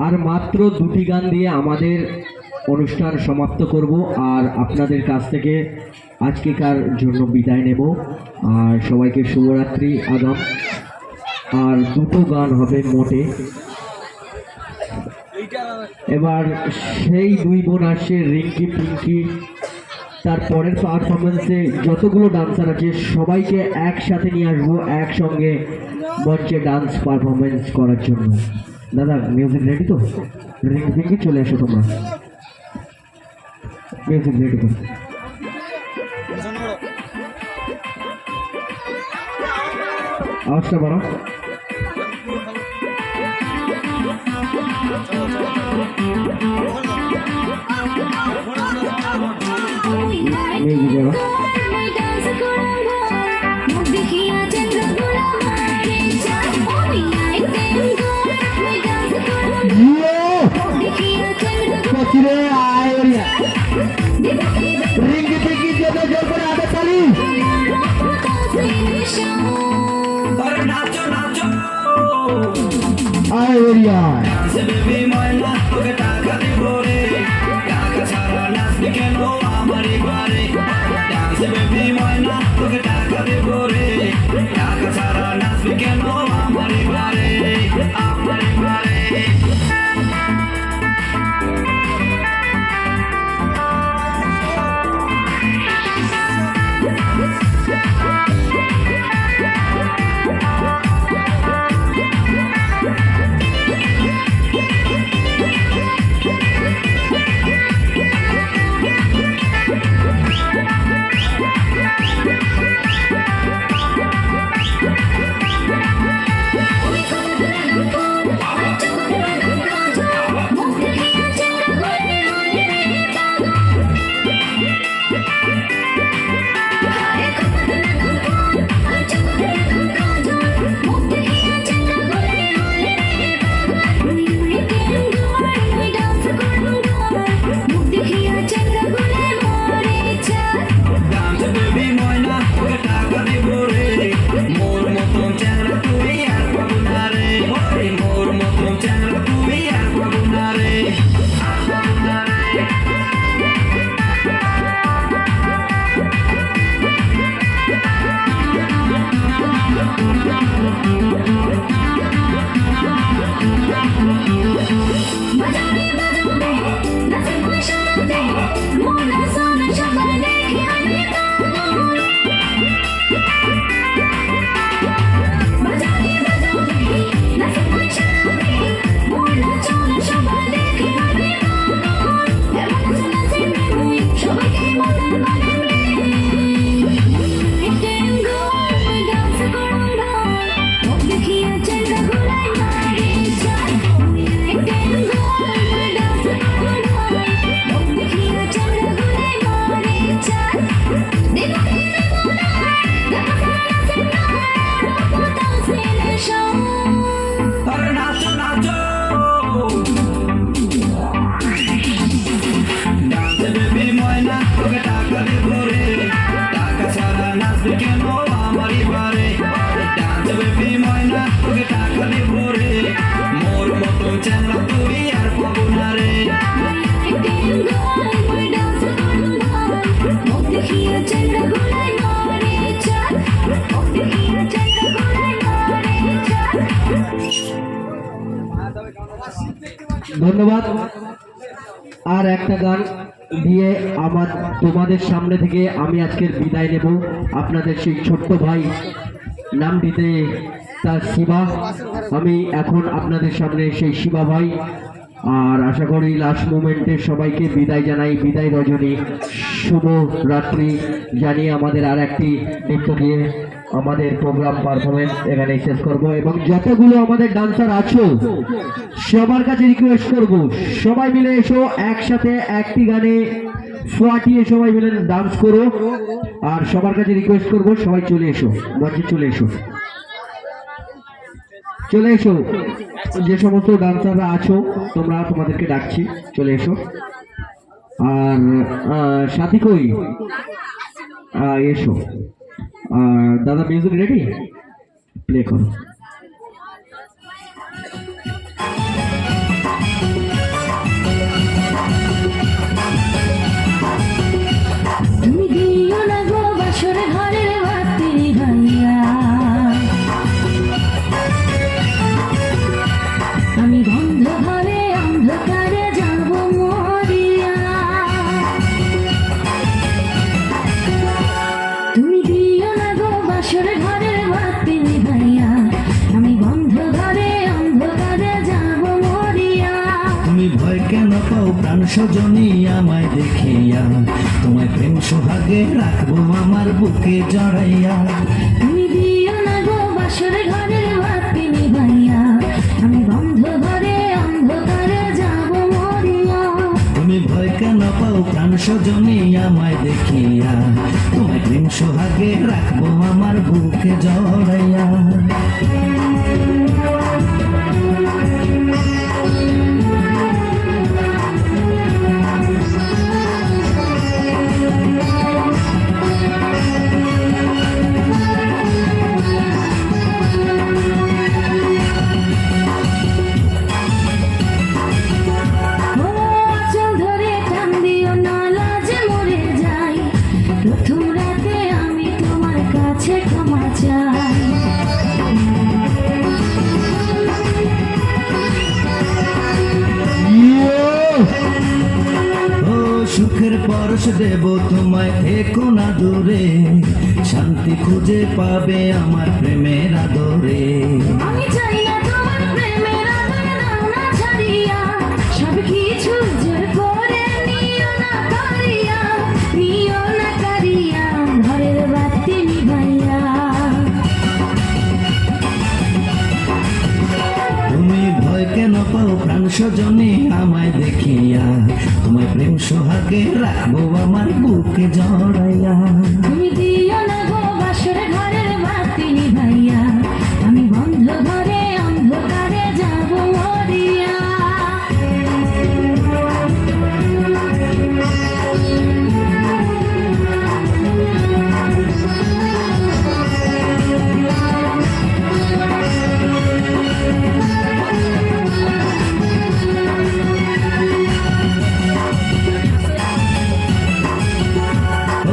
আর মাত্র দুটি গান দিয়ে আমাদের অনুষ্ঠান সমাপ্ত করব আর আপনাদের কাছ থেকে আজকেকার জন্য বিদায় নেব। আর সবাইকে শুভরাত্রি আগাম। আর দুটো গান হবে মোটে। এবার সেই দুই বোন আসছে রিঙ্কি পিঙ্কি। তারপরের পারফরমেন্সে যতগুলো ডান্সার আছে সবাইকে একসাথে নিয়ে আসবো একসঙ্গে মঞ্চে ডান্স পারফরমেন্স করার জন্য। দাদা মিউজিক রেডি তো? রিঙ্কি পিঙ্কি চলে আসো তোমরা, মিউজিক রেডি তো? আওয়াজটা বাড়াও। মিউজিক এবার কচিরে আয় ওরিয়া রিঙ্গি টিঙ্গি দিয়ে জোর করে আদে তালি আয় ওরিয়া ধন্যবাদ। আর একটা গান দিয়ে আমার তোমাদের সামনে থেকে আমি আজকের বিদায় নেব। আপনাদের সেই ছোট্ট ভাই, নাম দিতে তার শিবা, আমি এখন আপনাদের সামনে সেই শিবা ভাই। আর আশা করি লাস্ট মোমেন্টে সবাইকে বিদায় জানাই, বিদায় রজনী, শুভ রাত্রি জানিয়ে আমাদের আর একটি নৃত্য দিয়ে আমাদের প্রোগ্রাম পারফরমেন্স এখানে শেষ করব। এবং যতগুলো আমাদের ডান্সার আছো সবার কাছে রিকোয়েস্ট করব, সবাই মিলে এসো, একসাথে একটি গানে ফাটিয়ে সবাই মিলে ডান্স করো। আর সবার কাছে রিকোয়েস্ট করব, সবাই চলে এসো, মঞ্চে চলে এসো, চলে এসো। যে সমস্ত ডান্সাররা আছো তোমরা, তোমাদেরকে ডাকছি, চলে এসো। আর সাথী কই, এসো। দাদা মিউজিক রেডি, প্লে করো। সজনী আমায় দেখিয়া, তোমায় প্রেম সোহাগে রাখবো আমার বুকে জড়াইয়া। তুমি দিও না গো বাসর ঘরের বাতি নিভাইয়া, আমি বন্ধ ঘরে অন্ধকারে যাব মরিয়া। তুমি ভয় কেন পাও প্রাণ সজনী আমায় দেখিয়া, তোমায় প্রেম সোহাগে রাখবো আমার বুকে জড়াইয়া। ও আঁচল ধরে টান দিও না, লাজে মরে যাই। প্রথম রাতে আমি তোমার কাছে ক্ষমা চাই। ও সুখের পরশ দেব তোমায়, থেকো না দূরে, শান্তি খুঁজে পাবে আমার প্রেমের আদরে। আমি চাই না তোমার প্রেমের আদর, দাও না ছাড়িয়া, সব কিছু জোর করে নিও না কারিয়া, নিও না কারিয়া, ঘরের বাতি নিভাইয়া। তুমি ভয় কেন পাও প্রাণ সজনী আমায় দেখিয়া, তোমায় প্রেম সোহাগে রাখবো আমার বুকে জড়াইয়া। তুমি দিও না গো বাসর ঘরের বাতি নিভাইয়া, আমি বন্ধ ঘরে অন্ধকারে যাব মরিয়া।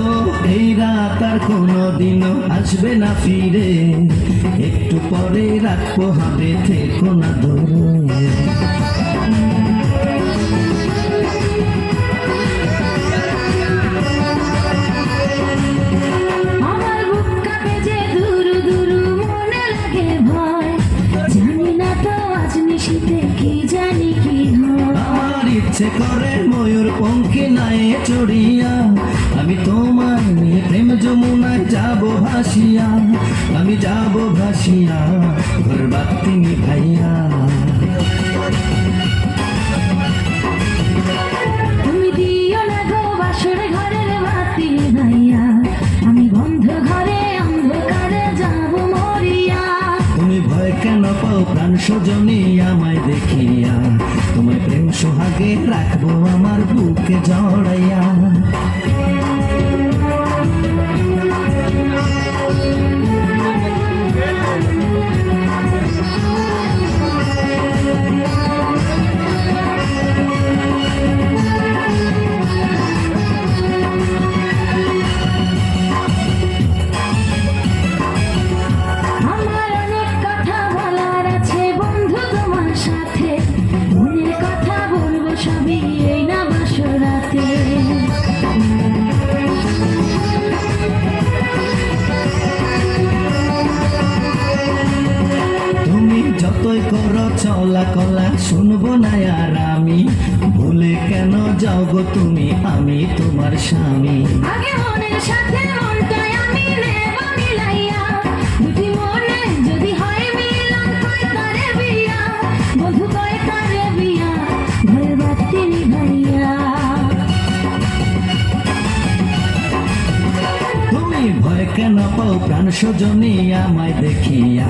ও এই রাত আর কোনোদিনও আসবে না ফিরে, একটু পরে রাখবো হবে, থেকো না দূরে। আমার বুক কাঁপে যে দুরু দুরু, মনে লাগে ভয়, জানি না তো আজ নিশীথে কি জানি কি হয়। আমার ইচ্ছে করে ময়ূর পঙ্খী নাই চড়িয়া, আমি তোমার নিয়ে প্রেম যমুনায় যাব ভাসিয়া, আমি যাব ভাসিয়া, ঘর বাতি নিভাইয়া। তুমি দিও না গো বাসর ঘরের বাতি নিভাইয়া, আমি বন্ধ ঘরে অন্ধকারে যাব মরিয়া। তুমি ভয় কেন পাও প্রাণ সজনী আমায় দেখিয়া, তোমায় প্রেম সোহাগে রাখবো আমার বুকে জড়াইয়া। আমার অনেক কথা বলার আছে বন্ধু তোমার সাথে, মনের কথা বলবো সবই এই না বাসরাতে। তুমি যতই করো চলা কলা শুনবো না আর আমি, ভুলে কেন যাও গো তুমি, আমি তোমার স্বামী। আগে মনের সাথে মনটাই আমি নেব মিলাইয়া, দুটি মনে যদি হয় মিলন, কয় তারে বিয়া, বন্ধু কয় তারে বিয়া, ঘরের বাতি নিভাইয়া। তুমি ভয় কেন পাও প্রাণ সজনী আমায় দেখিয়া,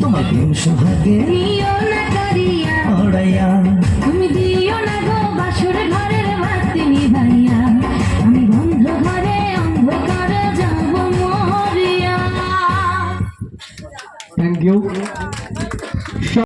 তোমায় প্রেম সোহাগে নিও না কারিয়া, জড়াইয়া। তুমি দিও না গো বাসর ঘরের বাতি নিভাইয়া, আমি বন্ধ ঘরে অন্ধকারে যাব মরিয়া। Thank you.